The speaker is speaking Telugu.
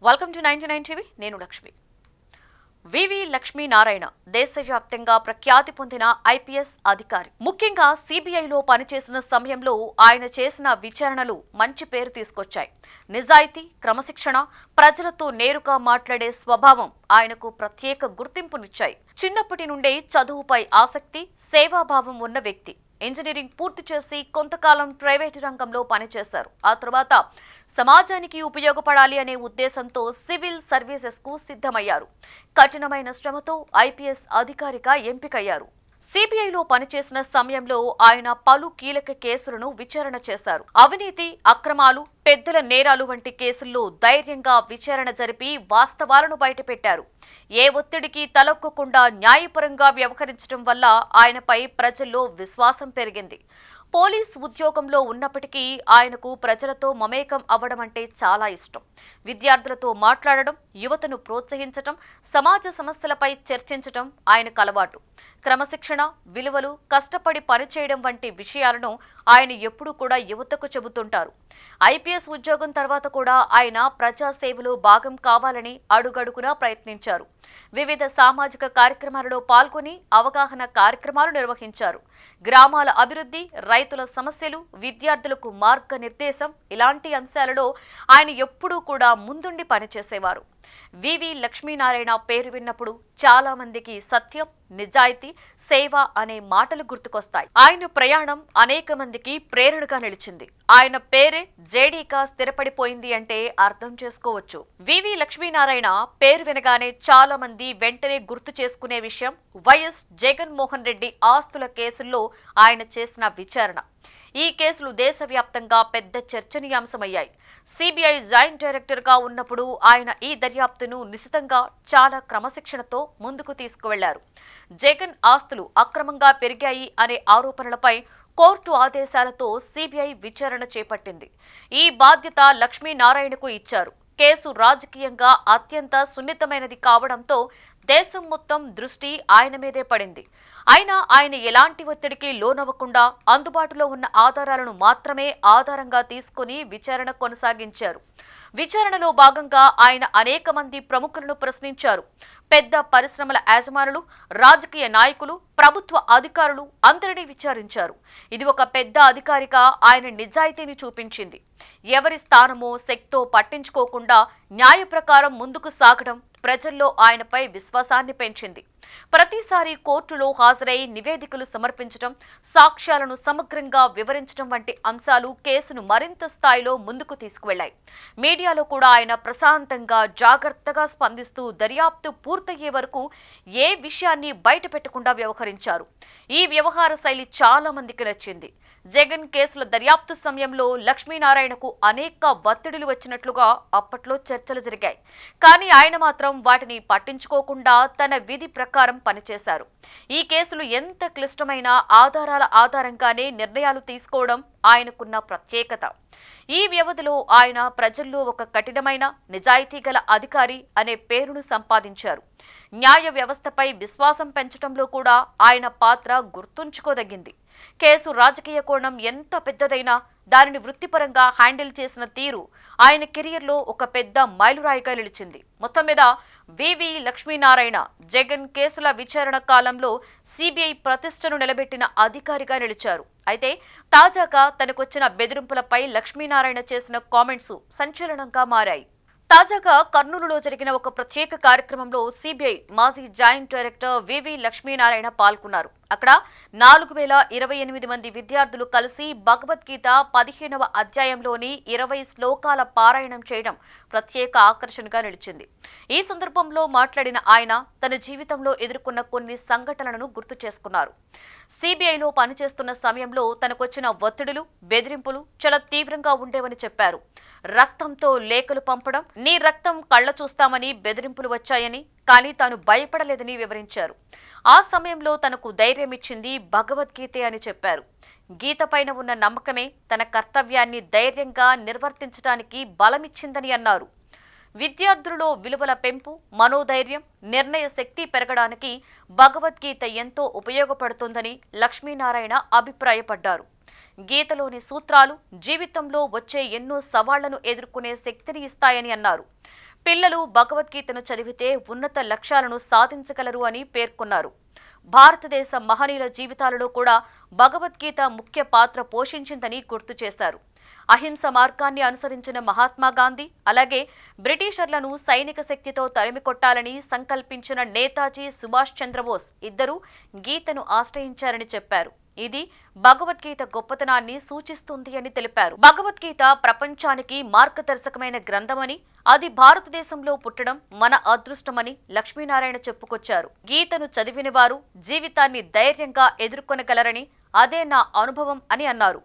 Welcome to 99 TV. నేను లక్ష్మి. వివి లక్ష్మీనారాయణ దేశవ్యాప్తంగా ప్రఖ్యాతి పొందిన ఐపీఎస్ అధికారి. ముఖ్యంగా సిబిఐలో పనిచేసిన సమయంలో ఆయన చేసిన విచారణలు మంచి పేరు తీసుకొచ్చాయి. నిజాయితీ, క్రమశిక్షణ, ప్రజలతో నేరుగా మాట్లాడే స్వభావం ఆయనకు ప్రత్యేక గుర్తింపునిచ్చాయి. చిన్నప్పటి నుండే చదువుపై ఆసక్తి, సేవాభావం ఉన్న వ్యక్తి. ఇంజనీరింగ్ పూర్తి చేసి కొంతకాలం ప్రైవేటు రంగంలో పనిచేశారు. ఆ తర్వాత సమాజానికి ఉపయోగపడాలి అనే ఉద్దేశంతో సివిల్ సర్వీసెస్కు సిద్ధమయ్యారు. కఠినమైన శ్రమతో ఐపీఎస్ అధికారిగా ఎంపికయ్యారు. సిబిఐలో పనిచేసిన సమయంలో ఆయన పలు కీలక కేసులను విచారణ చేశారు. అవినీతి, అక్రమాలు, పెద్దల నేరాలు వంటి కేసుల్లో ధైర్యంగా విచారణ జరిపి వాస్తవాలను బయటపెట్టారు. ఏ ఒత్తిడికి తలొక్కకుండా న్యాయపరంగా వ్యవహరించడం వల్ల ఆయనపై ప్రజల్లో విశ్వాసం పెరిగింది. పోలీస్ ఉద్యోగంలో ఉన్నప్పటికీ ఆయనకు ప్రజలతో మమేకం అవ్వడం అంటే చాలా ఇష్టం. విద్యార్థులతో మాట్లాడడం, యువతను ప్రోత్సహించడం, సమాజ సమస్యలపై చర్చించడం ఆయనకు అలవాటు. క్రమశిక్షణ, విలువలు, కష్టపడి పనిచేయడం వంటి విషయాలను ఆయన ఎప్పుడూ కూడా యువతకు చెబుతుంటారు. ఐపీఎస్ ఉద్యోగం తర్వాత కూడా ఆయన ప్రజాసేవలో భాగం కావాలని అడుగడుగునా ప్రయత్నించారు. వివిధ సామాజిక కార్యక్రమాలలో పాల్గొని అవగాహన కార్యక్రమాలు నిర్వహించారు. గ్రామాల అభివృద్ధి, రైతుల సమస్యలు, విద్యార్థులకు మార్గనిర్దేశం ఇలాంటి అంశాలలో ఆయన ఎప్పుడూ కూడా ముందుండి పనిచేసేవారు. వివి లక్ష్మీనారాయణ పేరు విన్నప్పుడు చాలా మందికి సత్యం, నిజాయితీ, సేవ అనే మాటలు గుర్తుకొస్తాయి. ఆయన ప్రయాణం అనేక మందికి ప్రేరణగా నిలిచింది. ఆయన పేరే జేడీగా స్థిరపడిపోయింది అంటే అర్థం చేసుకోవచ్చు. వివి లక్ష్మీనారాయణ పేరు వినగానే చాలా మంది వెంటనే గుర్తు చేసుకునే విషయం వైఎస్ జగన్మోహన్ రెడ్డి ఆస్తుల కేసుల్లో ఆయన చేసిన విచారణ. ఈ కేసులు దేశవ్యాప్తంగా పెద్ద చర్చనీయాంశమయ్యాయి. సిబిఐ జాయింట్ డైరెక్టర్ గా ఉన్నప్పుడు ఆయన ఈ దర్యాప్తును నిశితంగా, చాలా క్రమశిక్షణతో ముందుకు తీసుకువెళ్లారు. జగన్ ఆస్తులు అక్రమంగా పెరిగాయి అనే ఆరోపణలపై కోర్టు ఆదేశాలతో సిబిఐ విచారణ చేపట్టింది. ఈ బాధ్యత లక్ష్మీనారాయణకు ఇచ్చారు. కేసు రాజకీయంగా అత్యంత సున్నితమైనది కావడంతో దేశం మొత్తం దృష్టి ఆయన మీదే పడింది. అయినా ఆయన ఎలాంటి ఒత్తిడికి లోనవ్వకుండా అందుబాటులో ఉన్న ఆధారాలను మాత్రమే ఆధారంగా తీసుకుని విచారణ కొనసాగించారు. విచారణలో భాగంగా ఆయన అనేక మంది ప్రముఖులను ప్రశ్నించారు. పెద్ద పరిశ్రమల యాజమానులు, రాజకీయ నాయకులు, ప్రభుత్వ అధికారులు అందరినీ విచారించారు. ఇది ఒక పెద్ద అధికారిగా ఆయన నిజాయితీని చూపించింది. ఎవరి స్థానమో శక్తో పట్టించుకోకుండా న్యాయ ప్రకారం ముందుకు సాగడం ప్రజల్లో ఆయనపై విశ్వాసాన్ని పెంచింది. ప్రతిసారి కోర్టులో హాజరై నివేదికలు సమర్పించడం, సాక్ష్యాలను సమగ్రంగా వివరించడం వంటి అంశాలు కేసును మరింత స్థాయిలో ముందుకు తీసుకువెళ్లాయి. మీడియాలో కూడా ఆయన ప్రశాంతంగా, జాగ్రత్తగా స్పందిస్తూ దర్యాప్తు పూర్తయ్యే వరకు ఏ విషయాన్ని బయట పెట్టకుండా వ్యవహరించారు. ఈ వ్యవహార శైలి చాలా మందికి నచ్చింది. జగన్ కేసుల దర్యాప్తు సమయంలో లక్ష్మీనారాయణకు అనేక ఒత్తిడులు వచ్చినట్లుగా అప్పట్లో చర్చలు జరిగాయి. కానీ ఆయన మాత్రం వాటిని పట్టించుకోకుండా తన విధి ప్రకారం పనిచేశారు. ఈ కేసులు ఎంత క్లిష్టమైన ఆధారాల ఆధారంగానే నిర్ణయాలు తీసుకోవడం ఆయనకున్న ప్రత్యేకత. ఈ వ్యవధిలో ఆయన ప్రజల్లో ఒక కఠినమైన, నిజాయితీ గల అధికారి అనే పేరును సంపాదించారు. న్యాయ వ్యవస్థపై విశ్వాసం పెంచడంలో కూడా ఆయన పాత్ర గుర్తుంచుకోదగింది. కేసు రాజకీయ కోణం ఎంత పెద్దదైనా దానిని వృత్తిపరంగా హ్యాండిల్ చేసిన తీరు ఆయన కెరియర్లో ఒక పెద్ద మైలురాయిగా నిలిచింది. మొత్తం మీద వివి లక్ష్మీనారాయణ జగన్ కేసుల విచారణ కాలంలో సిబిఐ ప్రతిష్టను నిలబెట్టిన అధికారిగా నిలిచారు. అయితే తాజాగా తనకొచ్చిన బెదిరింపులపై లక్ష్మీనారాయణ చేసిన కామెంట్స్ సంచలనంగా మారాయి. తాజాగా కర్నూలులో జరిగిన ఒక ప్రత్యేక కార్యక్రమంలో సిబిఐ మాజీ జాయింట్ డైరెక్టర్ వివి లక్ష్మీనారాయణ పాల్గొన్నారు. అక్కడ 4028 మంది విద్యార్థులు కలిసి భగవద్గీత 15వ అధ్యాయంలోని 20 శ్లోకాల పారాయణం చేయడం ప్రత్యేక ఆకర్షణగా నిలిచింది. ఈ సందర్భంలో మాట్లాడిన ఆయన తన జీవితంలో ఎదుర్కొన్న కొన్ని సంఘటనలను గుర్తు చేసుకున్నారు. సిబిఐలో పనిచేస్తున్న సమయంలో తనకొచ్చిన ఒత్తిడులు, బెదిరింపులు చాలా తీవ్రంగా ఉండేవని చెప్పారు. రక్తంతో లేఖలు పంపడం, నీ రక్తం కళ్ళ చూస్తామని బెదిరింపులు వచ్చాయని, కానీ తాను భయపడలేదని వివరించారు. ఆ సమయంలో తనకు ధైర్యం ఇచ్చింది భగవద్గీతే అని చెప్పారు. గీత పైన ఉన్న నమ్మకమే తన కర్తవ్యాన్ని ధైర్యంగా నిర్వర్తించడానికి బలమిచ్చిందని అన్నారు. విద్యార్థులలో విలువల పెంపు, మనోధైర్యం, నిర్ణయ శక్తి పెరగడానికి భగవద్గీత ఎంతో ఉపయోగపడుతుందని లక్ష్మీనారాయణ అభిప్రాయపడ్డారు. గీతలోని సూత్రాలు జీవితంలో వచ్చే ఎన్నో సవాళ్లను ఎదుర్కొనే శక్తిని ఇస్తాయని అన్నారు. పిల్లలు భగవద్గీతను చదివితే ఉన్నత లక్ష్యాలను సాధించగలరు అని పేర్కొన్నారు. భారతదేశ మహనీయుల జీవితాలలో కూడా భగవద్గీత ముఖ్య పాత్ర పోషించిందని గుర్తు చేశారు. అహింస మార్గాన్ని అనుసరించిన మహాత్మా గాంధీ, అలాగే బ్రిటిషర్లను సైనిక శక్తితో తరిమికొట్టాలని సంకల్పించిన నేతాజీ సుభాష్ చంద్రబోస్ ఇద్దరూ గీతను ఆశ్రయించారని చెప్పారు. ఇది భగవద్గీత గొప్పతనాన్ని సూచిస్తుంది అని తెలిపారు. భగవద్గీత ప్రపంచానికి మార్గదర్శకమైన గ్రంథమని, అది భారతదేశంలో పుట్టడం మన అదృష్టమని లక్ష్మీనారాయణ చెప్పుకొచ్చారు. గీతను చదివిన వారు జీవితాన్ని ధైర్యంగా ఎదుర్కొనగలరని, అదే నా అనుభవం అని అన్నారు.